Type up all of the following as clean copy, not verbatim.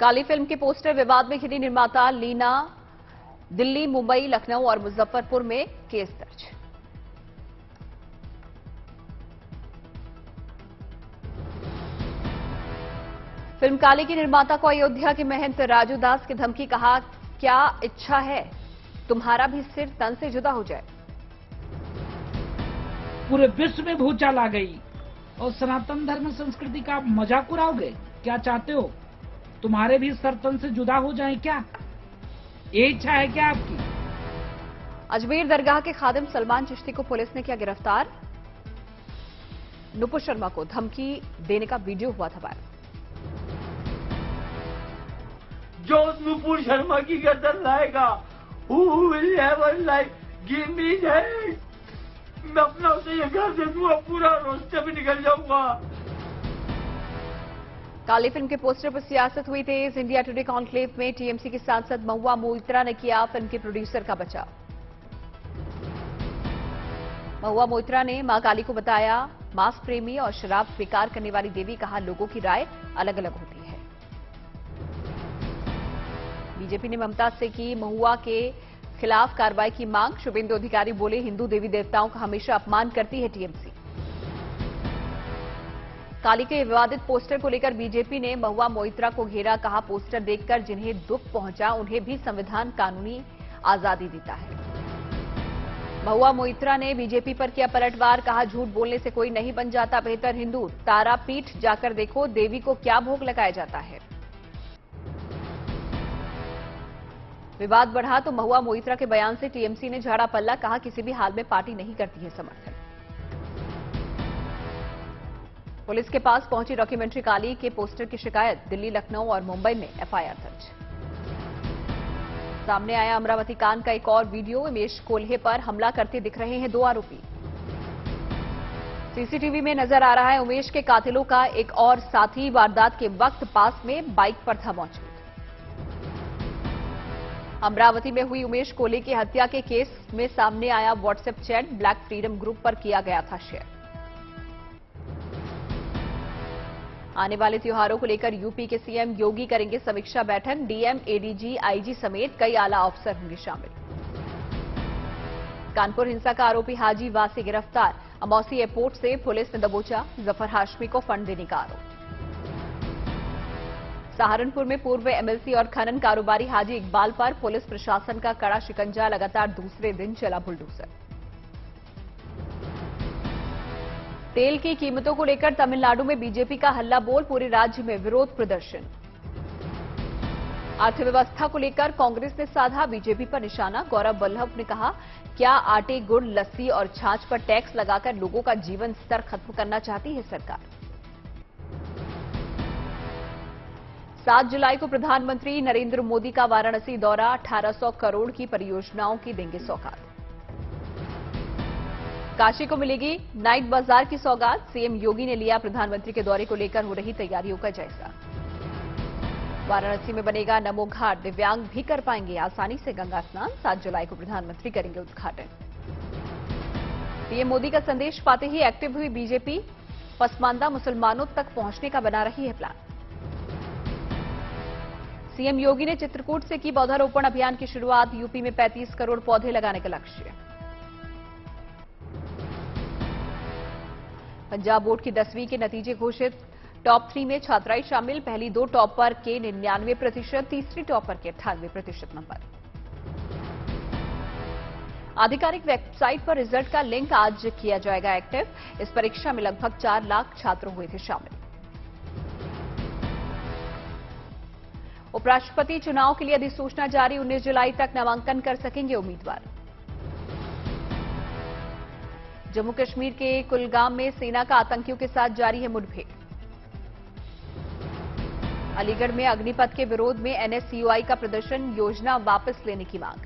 काली film के poster विवाद में घिरी निर्माता लीना, दिल्ली, मुंबई, लखनऊ और मुजफ्फरपुर में केस दर्ज। फिल्म काली की निर्माता को अयोध्या के महंत राजू दास की धमकी, कहा क्या इच्छा है तुम्हारा भी सिर तन से जुदा हो जाए। पूरे विश्व में भूचाल आ गई और सनातन धर्म संस्कृति का मजाक उड़ाओगे। क्या चाहते हो तुम्हारे भी सर तन से जुदा हो जाएं क्या? ये इच्छा है क्या आपकी? अजमेर दरगाह के खादिम सलमान चिश्ती को पुलिस ने किया गिरफ्तार। नुपुर शर्मा को धमकी देने का वीडियो हुआ था वायरल। जो नुपुर शर्मा की गर्दन लाएगा, who will never like, give me that. मैं अपना उसे ये घर दे दूंगा, पूरा रोस्टर भी निकल जाऊंगा। काली फिल्म के पोस्टर पर सियासत हुई तेज। इंडिया टुडे कॉन्क्लेव में टीएमसी की सांसद महुआ मोइत्रा ने किया फिल्म के प्रोड्यूसर का बचाव। महुआ मोइत्रा ने मां काली को बताया मांस प्रेमी और शराब स्वीकार करने वाली देवी। कहा लोगों की राय अलग अलग होती है। बीजेपी ने ममता से की महुआ के खिलाफ कार्रवाई की मांग। शुभेंदु अधिकारी बोले हिंदू देवी देवताओं का हमेशा अपमान करती है टीएमसी। काली के विवादित पोस्टर को लेकर बीजेपी ने महुआ मोइत्रा को घेरा। कहा पोस्टर देखकर जिन्हें दुख पहुंचा उन्हें भी संविधान कानूनी आजादी देता है। महुआ मोइत्रा ने बीजेपी पर किया पलटवार। कहा झूठ बोलने से कोई नहीं बन जाता बेहतर हिंदू। तारापीठ जाकर देखो देवी को क्या भोग लगाया जाता है। विवाद बढ़ा तो महुआ मोइत्रा के बयान से टीएमसी ने झाड़ा पल्ला। कहा किसी भी हाल में पार्टी नहीं करती है समर्थन। पुलिस के पास पहुंची डॉक्यूमेंट्री काली के पोस्टर की शिकायत। दिल्ली, लखनऊ और मुंबई में एफआईआर दर्ज। सामने आया अमरावती कांड का एक और वीडियो। उमेश कोल्हे पर हमला करते दिख रहे हैं दो आरोपी। सीसीटीवी में नजर आ रहा है उमेश के कातिलों का एक और साथी वारदात के वक्त पास में बाइक पर था मौजूद। अमरावती में हुई उमेश कोल्हे की हत्या के केस में सामने आया WhatsApp chat. Black freedom group पर किया गया था शेयर। आने वाले त्योहारों को लेकर यूपी के सीएम योगी करेंगे समीक्षा बैठक। डीएम, एडीजी, आईजी समेत कई आला अफसर होंगे शामिल। कानपुर हिंसा का आरोपी हाजी वासी गिरफ्तार। अमौसी एयरपोर्ट से पुलिस ने दबोचा जफर हाशमी को फंड देने का आरोप। सहारनपुर में पूर्व एमएलसी और खनन कारोबारी हाजी इकबाल पर पुलिस प्रशासन का कड़ा शिकंजा। लगातार दूसरे दिन चला बुलडोजर। तेल की कीमतों को लेकर तमिलनाडु में बीजेपी का हल्ला बोल। पूरे राज्य में विरोध प्रदर्शन। अर्थव्यवस्था को लेकर कांग्रेस ने साधा बीजेपी पर निशाना। गौरव वल्लभ ने कहा क्या आटे, गुड़, लस्सी और छाछ पर टैक्स लगाकर लोगों का जीवन स्तर खत्म करना चाहती है सरकार। 7 जुलाई को प्रधानमंत्री नरेंद्र मोदी का वाराणसी दौरा। 1800 करोड़ की परियोजनाओं की देंगे सौगात। काशी को मिलेगी नाइट बाजार की सौगात। सीएम योगी ने लिया प्रधानमंत्री के दौरे को लेकर हो रही तैयारियों का जायजा। वाराणसी में बनेगा नमो घाट। दिव्यांग भी कर पाएंगे आसानी से गंगा स्नान। 7 जुलाई को प्रधानमंत्री करेंगे उद्घाटन। पीएम मोदी का संदेश पाते ही एक्टिव हुई बीजेपी। पसमानदा मुसलमानों तक पहुंचने का बना रही है प्लान। सीएम योगी ने चित्रकूट से की पौधारोपण अभियान की शुरुआत। यूपी में 35 करोड़ पौधे लगाने का लक्ष्य। पंजाब बोर्ड की 10वीं के नतीजे घोषित। टॉप 3 में छात्राएं शामिल। पहली 2 टॉपर के 99%, तीसरी टॉपर के 98% नंबर। आधिकारिक वेबसाइट पर रिजल्ट का लिंक आज किया जाएगा एक्टिव। इस परीक्षा में लगभग 4 लाख छात्र हुए थे शामिल। उपराष्ट्रपति चुनाव के लिए अधिसूचना जारी। 19 जुलाई तक नामांकन कर सकेंगे उम्मीदवार। जम्मू कश्मीर के कुलगाम में सेना का आतंकियों के साथ जारी है मुठभेड़। अलीगढ़ में अग्निपथ के विरोध में एनएसयूआई का प्रदर्शन। योजना वापस लेने की मांग।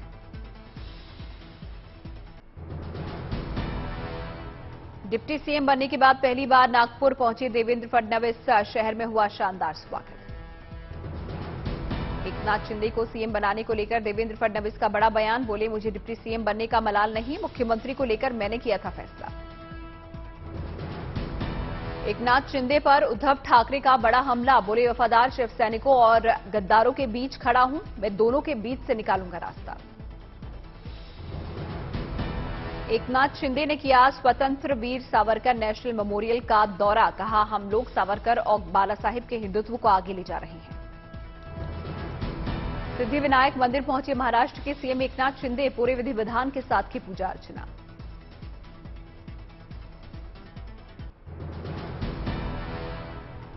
डिप्टी सीएम बनने के बाद पहली बार नागपुर पहुंचे देवेंद्र फडणवीस। शहर में हुआ शानदार स्वागत। एकनाथ शिंदे को सीएम बनाने को लेकर देवेंद्र फडणवीस का बड़ा बयान। बोले मुझे डिप्टी सीएम बनने का मलाल नहीं, मुख्यमंत्री को लेकर मैंने किया था फैसला। एकनाथ शिंदे पर उद्धव ठाकरे का बड़ा हमला, बोले वफादार शिव सैनिकों और गद्दारों के बीच खड़ा हूं, मैं दोनों के बीच से निकालूंगा रास्ता। एकनाथ शिंदे ने किया स्वतंत्र वीर सावरकर नेशनल मेमोरियल का दौरा, कहा हम लोग सावरकर और बाला साहिब के हिंदुत्व को आगे ले जा रहे हैं। सिद्धिविनायक मंदिर पहुंचे महाराष्ट्र के सीएम एकनाथ शिंदे, पूरे विधि विधान के साथ की पूजा अर्चना।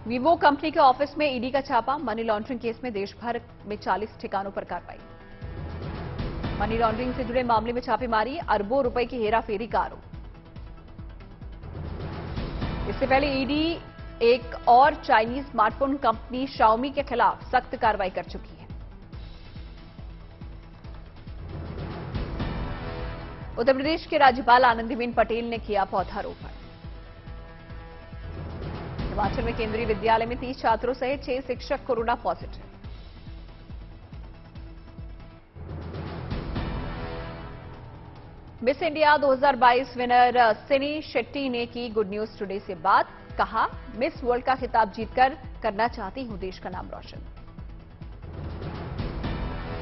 वीवो कंपनी के ऑफिस में ईडी का छापा, मनी लॉन्ड्रिंग केस में देश भर में 40 ठिकानों पर कार्रवाई। मनी लॉन्ड्रिंग से जुड़े मामले में छापेमारी, अरबों रुपए की हेराफेरी का आरोप। इससे पहले ईडी एक और चाइनीज स्मार्टफोन कंपनी शाओमी के खिलाफ सख्त कार्रवाई कर चुकी है। उत्तर प्रदेश के राज्यपाल आनंदीबेन पटेल ने किया पौधारोपण। हिमाचल में केंद्रीय विद्यालय में 30 छात्रों सहित 6 शिक्षक corona positive. Miss India 2022 winner सिनी शेट्टी ने की गुड न्यूज टुडे से बात, कहा मिस वर्ल्ड का खिताब जीतकर करना चाहती हूं देश का नाम रोशन।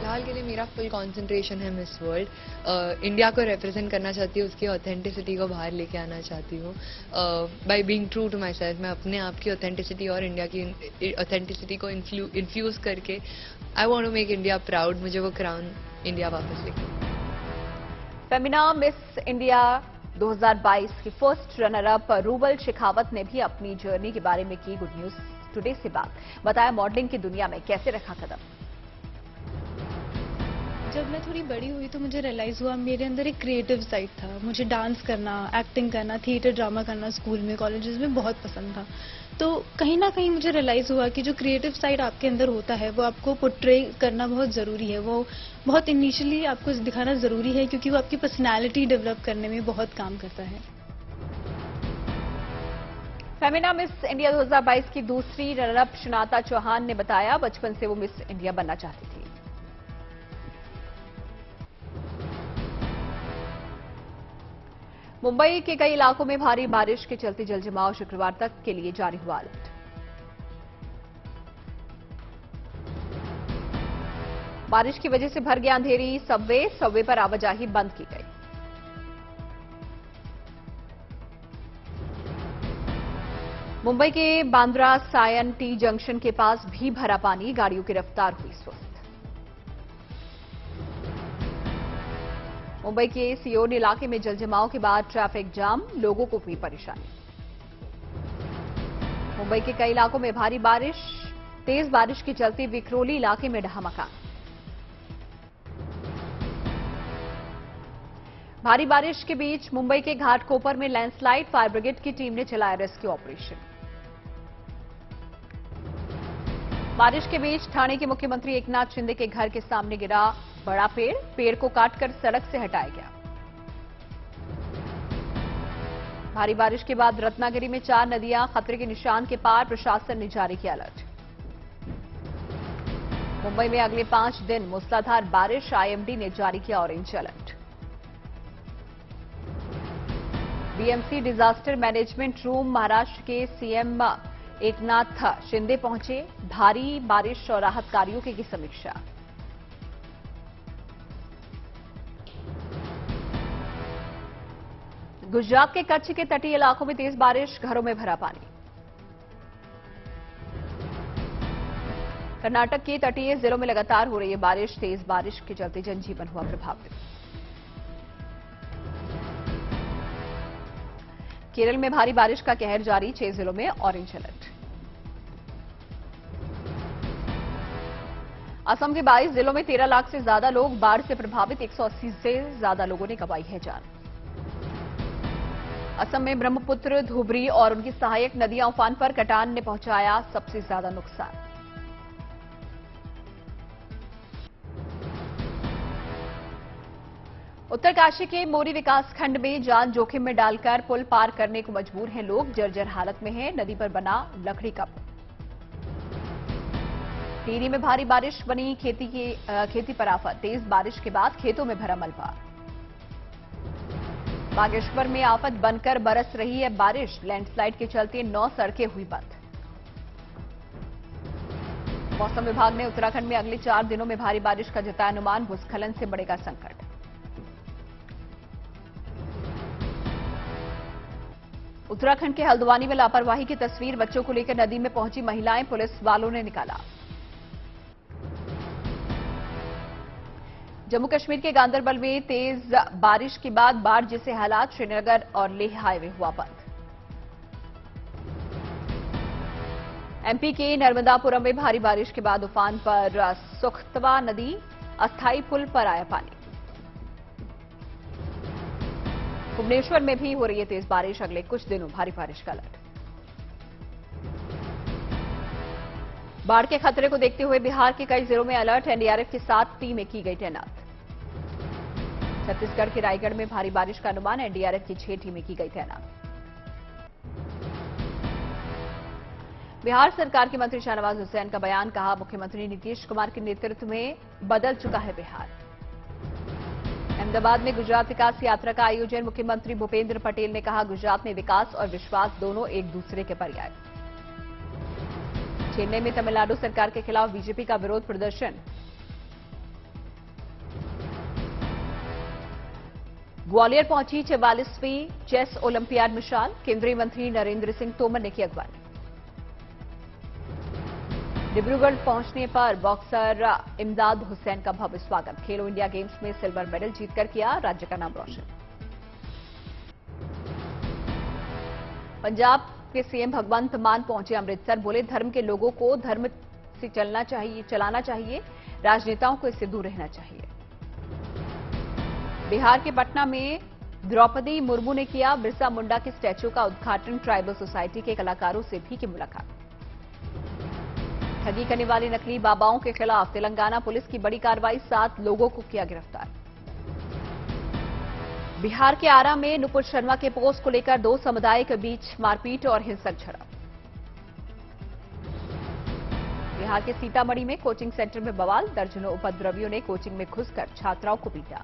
फिलहाल के लिए मेरा फुल कंसंट्रेशन है मिस वर्ल्ड। इंडिया को रिप्रेजेंट करना चाहती हूँ, उसकी ऑथेंटिसिटी को बाहर लेके आना चाहती हूँ। By being true to myself, मैं अपने आप की ऑथेंटिसिटी और इंडिया की ऑथेंटिसिटी को इन्फ्यूज करके I want to make India proud. मुझे वो क्राउन इंडिया वापस लेके। फेमिना मिस इंडिया 2022 की first runner up rouble Shekhawat ने भी अपनी जर्नी के बारे में की गुड न्यूज टुडे से बात, बताया मॉडलिंग की दुनिया में कैसे रखा कदम। जब मैं थोड़ी बड़ी हुई तो मुझे रियलाइज हुआ मेरे अंदर एक क्रिएटिव साइड था। मुझे डांस करना, एक्टिंग करना, थिएटर ड्रामा करना स्कूल में, कॉलेजेस में बहुत पसंद था। तो कहीं ना कहीं मुझे रियलाइज हुआ कि जो क्रिएटिव साइड आपके अंदर होता है वो आपको पोर्ट्रे करना बहुत ज़रूरी है। वो बहुत इनिशियली आपको दिखाना ज़रूरी है क्योंकि वो आपकी पर्सनैलिटी डेवलप करने में बहुत काम करता है। फेमिना मिस इंडिया 2022 की दूसरी रनरअप शनाता चौहान ने बताया बचपन से वो मिस इंडिया बनना चाहती थी। मुंबई के कई इलाकों में भारी बारिश के चलते जलजमाव, शुक्रवार तक के लिए जारी हुआ अलर्ट। बारिश की वजह से भर गया अंधेरी, सबवे पर आवाजाही बंद की गई। मुंबई के बांद्रा सायन टी जंक्शन के पास भी भरा पानी, गाड़ियों की रफ्तार हुई सुस्त। मुंबई के सियोन इलाके में जलजमाव के बाद ट्रैफिक जाम, लोगों को हुई परेशानी। मुंबई के कई इलाकों में भारी बारिश, तेज बारिश के चलते विक्रोली इलाके में ढहा मकान। भारी बारिश के बीच मुंबई के घाटकोपर में लैंडस्लाइड, फायर ब्रिगेड की टीम ने चलाया रेस्क्यू ऑपरेशन। बारिश के बीच ठाणे के मुख्यमंत्री एकनाथ शिंदे के घर के सामने गिरा बड़ा पेड़ को काटकर सड़क से हटाया गया। भारी बारिश के बाद रत्नागिरी में 4 नदियां खतरे के निशान के पार, प्रशासन ने जारी किया अलर्ट। मुंबई में अगले 5 दिन मूसलाधार बारिश, आईएमडी ने जारी किया orange alert. BMC disaster management room Maharashtra के सीएम एकनाथ शिंदे पहुंचे, भारी बारिश और राहत कार्यों की समीक्षा। गुजरात के कच्छ के तटीय इलाकों में तेज बारिश, घरों में भरा पानी। कर्नाटक के तटीय जिलों में लगातार हो रही है बारिश, तेज बारिश के चलते जनजीवन हुआ प्रभावित। केरल में भारी बारिश का कहर जारी, 6 जिलों में ऑरेंज अलर्ट। असम के 22 जिलों में 13 लाख से ज्यादा लोग बाढ़ से प्रभावित, 180 से ज्यादा लोगों ने गंवाई है जान। असम में ब्रह्मपुत्र, धुबरी और उनकी सहायक नदियां उफान पर, कटान ने पहुंचाया सबसे ज्यादा नुकसान। उत्तरकाशी के मोरी विकासखंड में जान जोखिम में डालकर पुल पार करने को मजबूर हैं लोग, जर्जर हालत में है नदी पर बना लकड़ी का पुल। टिहरी में भारी बारिश बनी खेती पर आफत, तेज बारिश के बाद खेतों में भरा मलबा। बागेश्वर में आफत बनकर बरस रही है बारिश। लैंडस्लाइड के चलते 9 सड़कें हुई बंद। मौसम विभाग ने उत्तराखंड में अगले 4 दिनों में भारी बारिश का जताया अनुमान। भूस्खलन से बढ़ेगा संकट। उत्तराखंड के हल्द्वानी में लापरवाही की तस्वीर। बच्चों को लेकर नदी में पहुंची महिलाएं, पुलिस वालों ने निकाला। जम्मू कश्मीर के गांदरबल में तेज बारिश के बाद बाढ़ जैसे हालात। श्रीनगर और लेह हाईवे हुआ बंद। एमपी के नर्मदापुरम में भारी बारिश के बाद उफान पर सुखतवा नदी। अस्थायी पुल पर आया पानी। भुवनेश्वर में भी हो रही है तेज बारिश। अगले कुछ दिनों भारी बारिश का अलर्ट। बाढ़ के खतरे को देखते हुए बिहार के कई जिलों में अलर्ट। एनडीआरएफ की 7 टीमें की गई तैनात। छत्तीसगढ़ के रायगढ़ में भारी बारिश का अनुमान। एनडीआरएफ की 6 टीमें की गई तैनात। बिहार सरकार के मंत्री शाहनवाज हुसैन का बयान। कहा, मुख्यमंत्री नीतीश कुमार के नेतृत्व में बदल चुका है बिहार। अहमदाबाद में गुजरात विकास यात्रा का आयोजन। मुख्यमंत्री भूपेंद्र पटेल ने कहा, गुजरात में विकास और विश्वास दोनों एक दूसरे के पर्याय। चेन्नई में तमिलनाडु सरकार के खिलाफ बीजेपी का विरोध प्रदर्शन। ग्वालियर पहुंची 44वीं चेस ओलंपियाड मिसाल। केंद्रीय मंत्री नरेंद्र सिंह तोमर ने की अगवानी। डिब्रूगढ़ पहुंचने पर बॉक्सर इमदाद हुसैन का भव्य स्वागत। खेलो इंडिया गेम्स में सिल्वर मेडल जीतकर किया राज्य का नाम रोशन। पंजाब के सीएम भगवंत मान पहुंचे अमृतसर। बोले, धर्म के लोगों को धर्म से चलाना चाहिए, राजनेताओं को इससे दूर रहना चाहिए। बिहार के पटना में द्रौपदी मुर्मू ने किया बिरसा मुंडा के स्टैच्यू का उद्घाटन। ट्राइबल सोसाइटी के कलाकारों से भी की मुलाकात। ठगी करने वाले नकली बाबाओं के खिलाफ तेलंगाना पुलिस की बड़ी कार्रवाई। 7 लोगों को किया गिरफ्तार। बिहार के आरा में नुपुर शर्मा के पोस्ट को लेकर 2 समुदाय के बीच मारपीट और हिंसक झड़प। बिहार के सीतामढ़ी में कोचिंग सेंटर में बवाल। दर्जनों उपद्रवियों ने कोचिंग में घुसकर छात्राओं को पीटा।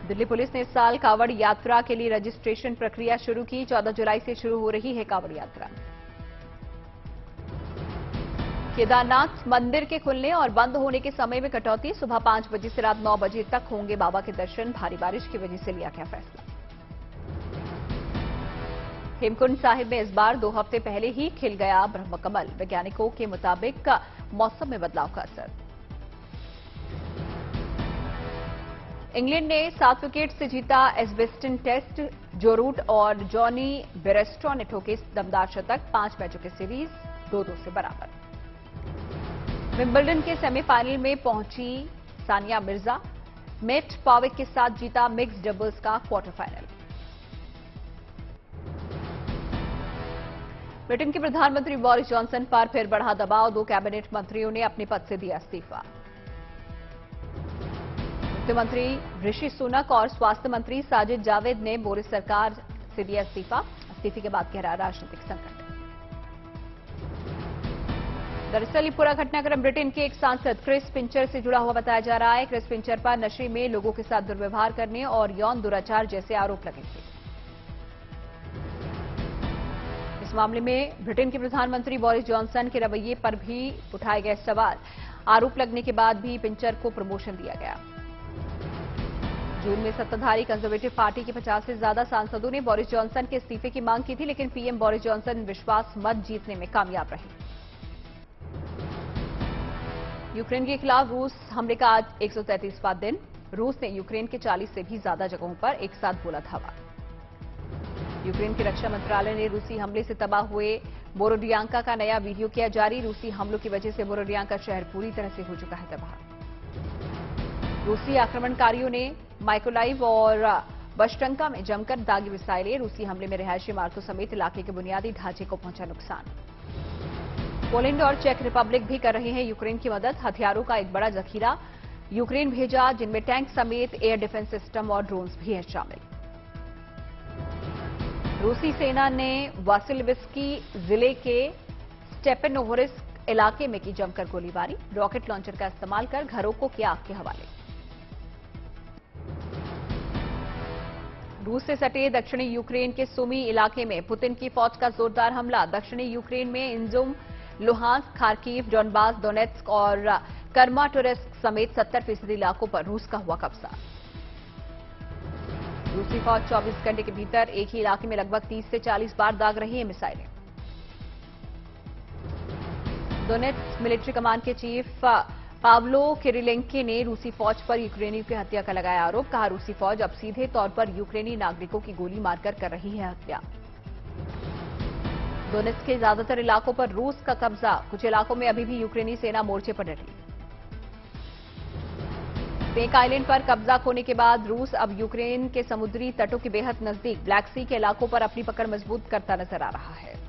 दिल्ली पुलिस ने इस साल कांवड़ यात्रा के लिए रजिस्ट्रेशन प्रक्रिया शुरू की। 14 जुलाई से शुरू हो रही है कांवड़ यात्रा। केदारनाथ मंदिर के खुलने और बंद होने के समय में कटौती। सुबह 5 बजे से रात 9 बजे तक होंगे बाबा के दर्शन। भारी बारिश की वजह से लिया गया फैसला। हेमकुंड साहिब में इस बार 2 हफ्ते पहले ही खिल गया ब्रह्मकमल। वैज्ञानिकों के मुताबिक मौसम में बदलाव का असर। इंग्लैंड ने 7 विकेट से जीता एजबेस्टन टेस्ट। जो रूट और जॉनी बेरेस्टो ने ठोके दमदार शतक। 5 मैचों की सीरीज 2-2 से बराबर। विंबलडन के सेमीफाइनल में पहुंची सानिया मिर्जा। मेट पाविक के साथ जीता मिक्स्ड डबल्स का क्वार्टर फाइनल। ब्रिटेन के प्रधानमंत्री बोरिस जॉनसन पर फिर बढ़ा दबाव। 2 कैबिनेट मंत्रियों ने अपने पद से दिया इस्तीफा। मुख्यमंत्री ऋषि सुनक और स्वास्थ्य मंत्री साजिद जावेद ने बोरिस सरकार से दिया इस्तीफा। इस्तीफे के बाद गहरा राजनीतिक संकट। दरअसल ये पूरा घटनाक्रम ब्रिटेन के एक सांसद क्रिस पिंचर से जुड़ा हुआ बताया जा रहा है। क्रिस पिंचर पर नशे में लोगों के साथ दुर्व्यवहार करने और यौन दुराचार जैसे आरोप लगे थे। इस मामले में ब्रिटेन के प्रधानमंत्री बोरिस जॉनसन के रवैये पर भी उठाए गए सवाल। आरोप लगने के बाद भी पिंचर को प्रमोशन दिया गया। जून में सत्ताधारी कंजर्वेटिव पार्टी के 50 से ज्यादा सांसदों ने बोरिस जॉनसन के इस्तीफे की मांग की थी, लेकिन पीएम बोरिस जॉनसन विश्वास मत जीतने में कामयाब रहे। यूक्रेन के खिलाफ रूस हमले का आज 133वां दिन। रूस ने यूक्रेन के 40 से भी ज्यादा जगहों पर एक साथ बोला धावा। यूक्रेन के रक्षा मंत्रालय ने रूसी हमले से तबाह हुए बोरोडियांका का नया वीडियो किया जारी। रूसी हमलों की वजह से बोरोडियांका शहर पूरी तरह से हो चुका है तबाह। रूसी आक्रमणकारियों ने माइकोलाइव और बशटंका में जमकर दागी मिसाइलें। रूसी हमले में रिहायशी इमारतों समेत इलाके के बुनियादी ढांचे को पहुंचा नुकसान। पोलैंड और चेक रिपब्लिक भी कर रहे हैं यूक्रेन की मदद। हथियारों का एक बड़ा जखीरा यूक्रेन भेजा, जिनमें टैंक समेत एयर डिफेंस सिस्टम और ड्रोन्स भी हैं शामिल। रूसी सेना ने वासिल्विस्की जिले के स्टेपेनोहोरिस्क इलाके में की जमकर गोलीबारी। रॉकेट लॉन्चर का इस्तेमाल कर घरों को किया आग के हवाले। रूस से सटे दक्षिणी यूक्रेन के सुमी इलाके में पुतिन की फौज का जोरदार हमला। दक्षिणी यूक्रेन में इंजुम, लुहांस्क, खार्किव, डोनबास, डोनेट्स्क और कर्माटोरेस्क समेत 70% इलाकों पर रूस का हुआ कब्जा। रूसी फौज 24 घंटे के भीतर एक ही इलाके में लगभग 30 से 40 बार दाग रही है मिसाइलें। डोनेट्स्क मिलिट्री कमान के चीफ पावलो किरिलेंको ने रूसी फौज पर यूक्रेनियों की हत्या का लगाया आरोप। कहा, रूसी फौज अब सीधे तौर पर यूक्रेनी नागरिकों की गोली मारकर कर रही है हत्या। डोनेट्स्क के ज्यादातर इलाकों पर रूस का कब्जा। कुछ इलाकों में अभी भी यूक्रेनी सेना मोर्चे पर डटी। पेक आइलैंड पर कब्जा खोने के बाद रूस अब यूक्रेन के समुद्री तटों के बेहद नजदीक ब्लैक सी के इलाकों पर अपनी पकड़ मजबूत करता नजर आ रहा है।